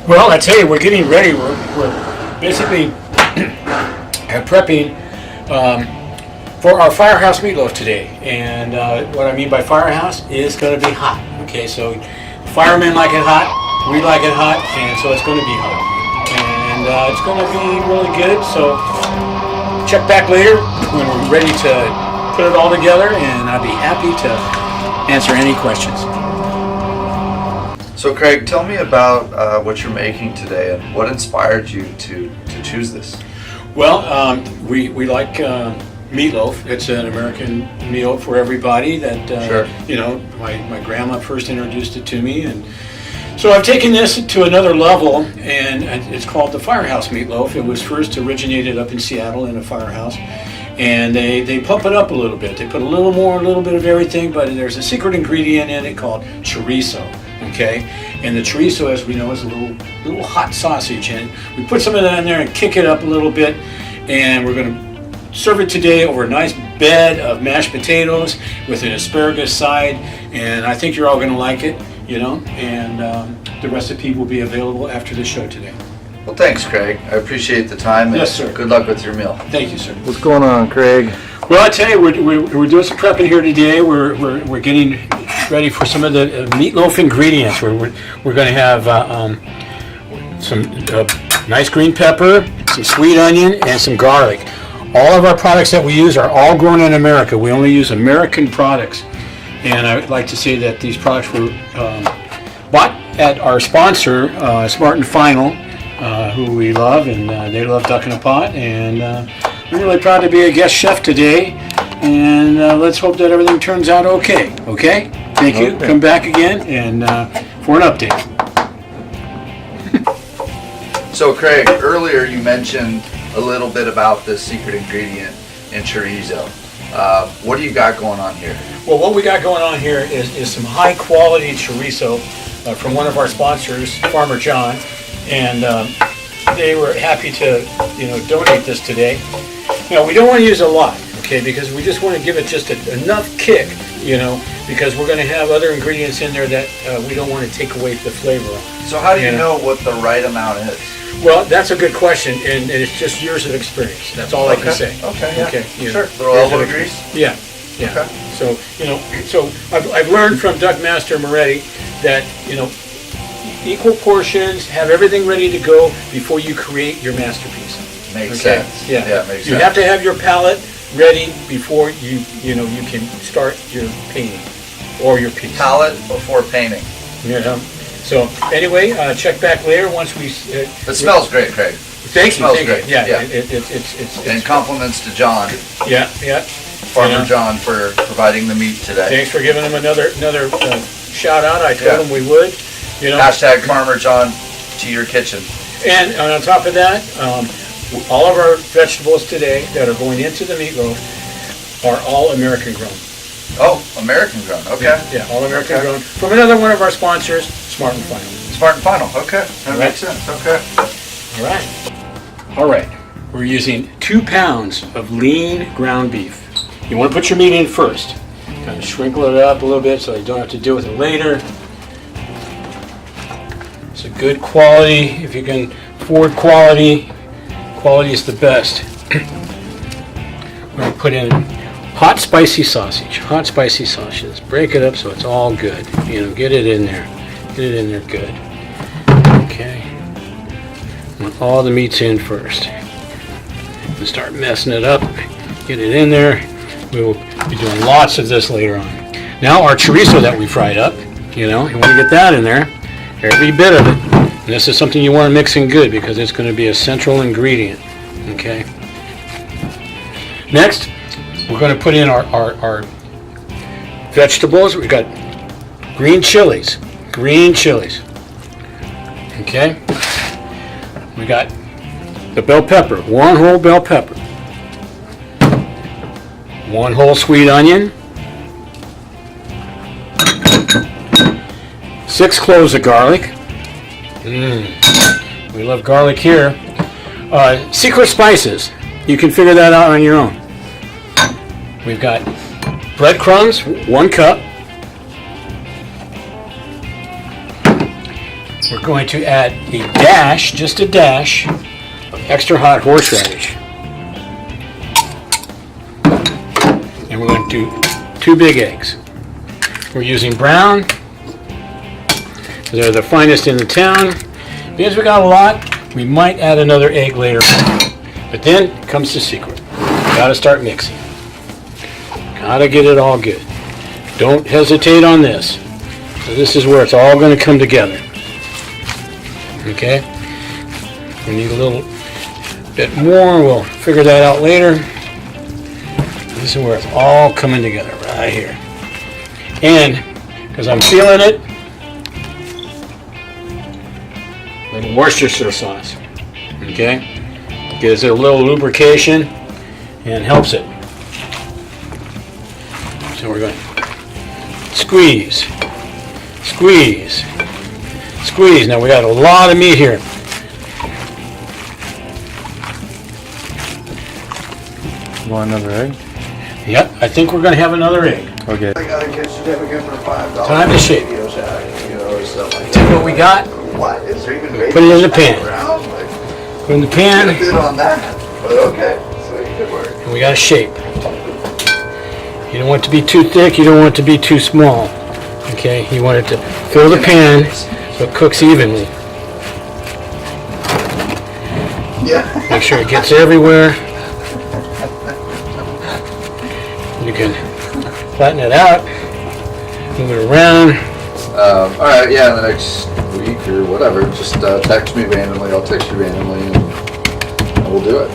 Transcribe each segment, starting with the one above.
Well, I tell you, we're getting ready. We're basically prepping for our FireHouse meatloaf today. And what I mean by FireHouse is going to be hot. Okay, so firemen like it hot, we like it hot, and so it's going to be hot. And it's going to be really good. So check back later when we're ready to put it all together, and I'll be happy to answer any questions. So Craig, tell me about what you're making today and what inspired you to choose this. Well, we like meatloaf. It's an American meal for everybody that, Sure. You know, my grandma first introduced it to me. And so I've taken this to another level, and it's called the FireHouse MeatLoaf. It was first originated up in Seattle in a firehouse. And they pump it up a little bit. They put a little bit of everything, but there's a secret ingredient in it called chorizo. Okay, and the chorizo, as we know, is a little hot sausage, and we put some of that in there and kick it up a little bit, and we're going to serve it today over a nice bed of mashed potatoes with an asparagus side, and I think you're all going to like it, you know, and the recipe will be available after the show today. Well, thanks, Craig. I appreciate the time. And yes, sir. Good luck with your meal. Thank you, sir. What's going on, Craig? Well, I tell you, we're doing some prepping here today. We're getting ready for some of the meatloaf ingredients. We're going to have some nice green pepper, some sweet onion, and some garlic. All of our products that we use are all grown in America. We only use American products, and I would like to say that these products were bought at our sponsor, Smart and Final, who we love, and they love Duckinapot, and I'm really proud to be a guest chef today, and let's hope that everything turns out okay. Okay? Thank you. Okay. Come back again and for an update. So Craig, earlier you mentioned a little bit about the secret ingredient in chorizo. What do you got going on here? Well, what we got going on here is some high quality chorizo from one of our sponsors, Farmer John, and they were happy to, donate this today. Now, we don't want to use a lot, okay, because we just want to give it just enough kick, because we're going to have other ingredients in there that we don't want to take away the flavor. So how do you know what the right amount is? Well, that's a good question, and it's just years of experience. That's all I can say. Okay, yeah. Okay, Sure. Little elbow grease? Yeah. Okay. So, so I've learned from Doug Master Moretti that, equal portions, have everything ready to go before you create your masterpiece. Makes sense. Yeah. Makes sense. You have to have your palette ready before you can start your painting or your piece. Palette before painting. So anyway, check back later once we. It smells great, Craig. Thank you. Smells Thank great. you. Yeah. Yeah. It's And compliments to John, yeah. Farmer John, for providing the meat today. Thanks for giving him another shout out. I told him we would. Hashtag Farmer John to your kitchen. And on top of that, all of our vegetables today that are going into the meatloaf are all American grown. Oh, American grown. Okay. Yeah, all American grown. From another one of our sponsors, Smart and Final. Smart and Final. Okay. That Right. makes sense. Okay. All right. All right. We're using 2 pounds of lean ground beef. You want to put your meat in first. Kind of sprinkle it up a little bit so you don't have to deal with it later. It's a good quality. If you can afford quality, quality is the best. We're going to put in hot spicy sausage. Hot spicy sausages. Break it up so it's all good. Get it in there. Get it in there good. Okay. Want all the meats in first. And start messing it up. Get it in there. We will be doing lots of this later on. Now our chorizo that we fried up, you want to get that in there. Every bit of it. And this is something you want to mix in good because it's going to be a central ingredient. Okay. Next, we're going to put in our vegetables. We've got green chilies. Green chilies. Okay. We got the bell pepper. 1 whole bell pepper. 1 whole sweet onion. 6 cloves of garlic. We love garlic here. Secret spices. You can figure that out on your own. We've got breadcrumbs, 1 cup. we're going to add a dash, just a dash, of extra hot horseradish. And we're going to do 2 big eggs. We're using brown. They're the finest in the town. Because we got a lot, we might add another egg later on. But then comes the secret. Gotta start mixing. Gotta get it all good. Don't hesitate on this. So this is where it's all going to come together. Okay? We need a little bit more. We'll figure that out later. This is where it's all coming together, right here. And, because I'm feeling it, a little Worcestershire sauce. Okay? Gives it a little lubrication and helps it. So we're going to squeeze, squeeze, squeeze. Now we got a lot of meat here. Want another egg? Yep, I think we're going to have another egg. Okay. I got a gift certificate for $5. Time to shake. Videos out, you know, or stuff like See what we got? What? Is there even Put it in the pan. around? Like, Put it in the get a pan, bit on that. But okay, so you could work. and we got a shape. You don't want it to be too thick, you don't want it to be too small. Okay, you want it to fill the pan so it cooks evenly. Yeah. Make sure it gets everywhere. You can flatten it out, move it around. All right, yeah, the next week or whatever, just text me randomly. I'll text you randomly, and we'll do it.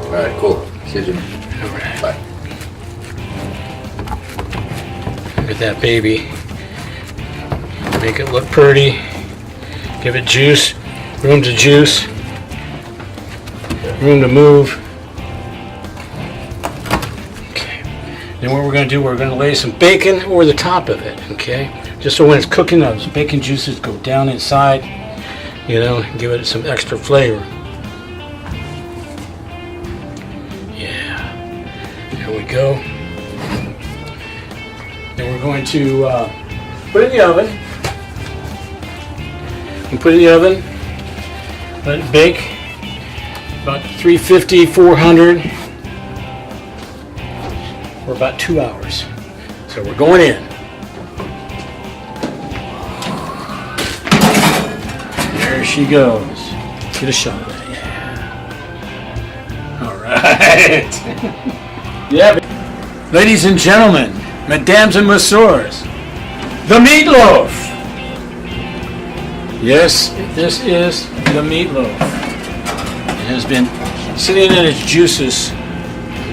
All right, cool. See you, Jimmy. All right. Bye. Look at that baby. Make it look pretty. Give it juice, room to juice, room to move. Okay. Then what we're going to do, we're going to lay some bacon over the top of it, okay? Just so when it's cooking, those bacon juices go down inside, you know, and give it some extra flavor. Yeah. There we go. Then we're going to put it in the oven. And put it in the oven. Let it bake about 350, 400 for about 2 hours. So we're going in. There she goes. Get a shot of that. Yeah. All right. Yeah. Ladies and gentlemen, mesdames and messieurs, the meatloaf. Yes, this is the meatloaf. It has been sitting in its juices.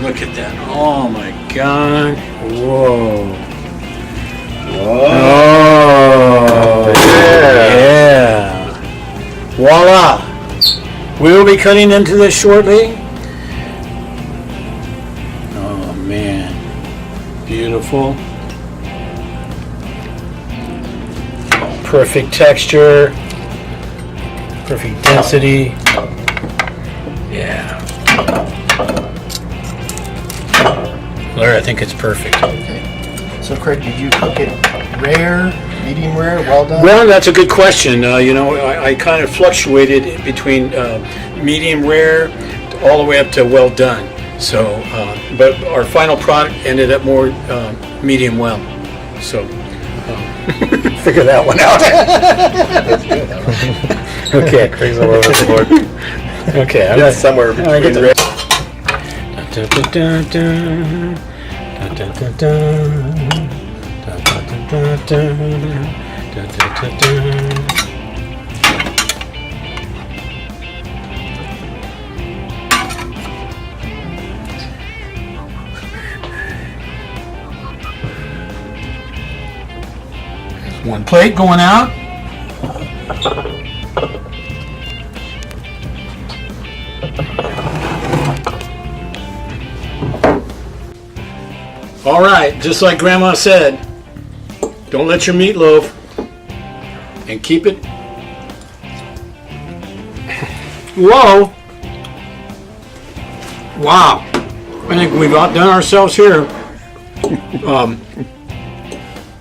Look at that. Oh my God. Whoa. Oh. Yeah. Voila. We will be cutting into this shortly. Oh man. Beautiful. Perfect texture. Perfect density. Yeah. Larry, I think it's perfect. Okay. So Craig, did you cook it rare, medium rare, well done? Well, that's a good question. You know, I kind of fluctuated between medium rare all the way up to well done. So, but our final product ended up more medium well. So, figure that one out. Okay. Craig's all over the board. Okay. I'm It's somewhere between rare. One plate going out. All right, just like Grandma said, don't let your meatloaf and keep it low. Wow, I think we've outdone ourselves here.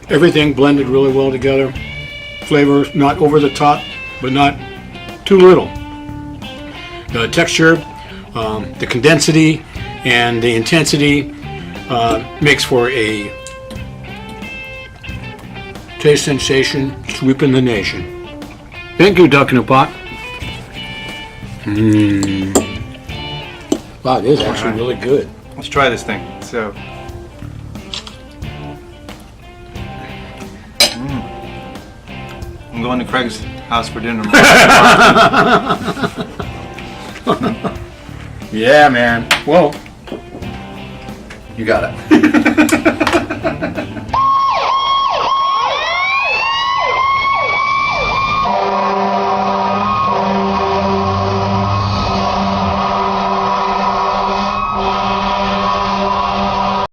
Everything blended really well together. flavor, not over the top, but not too little. The texture, the condensity, and the intensity makes for a taste sensation sweeping the nation. Thank you, Duckinapot. Wow, it is actually really good. Let's try this thing. So, I'm going to Craig's house for dinner. Yeah, man. Well, You got it.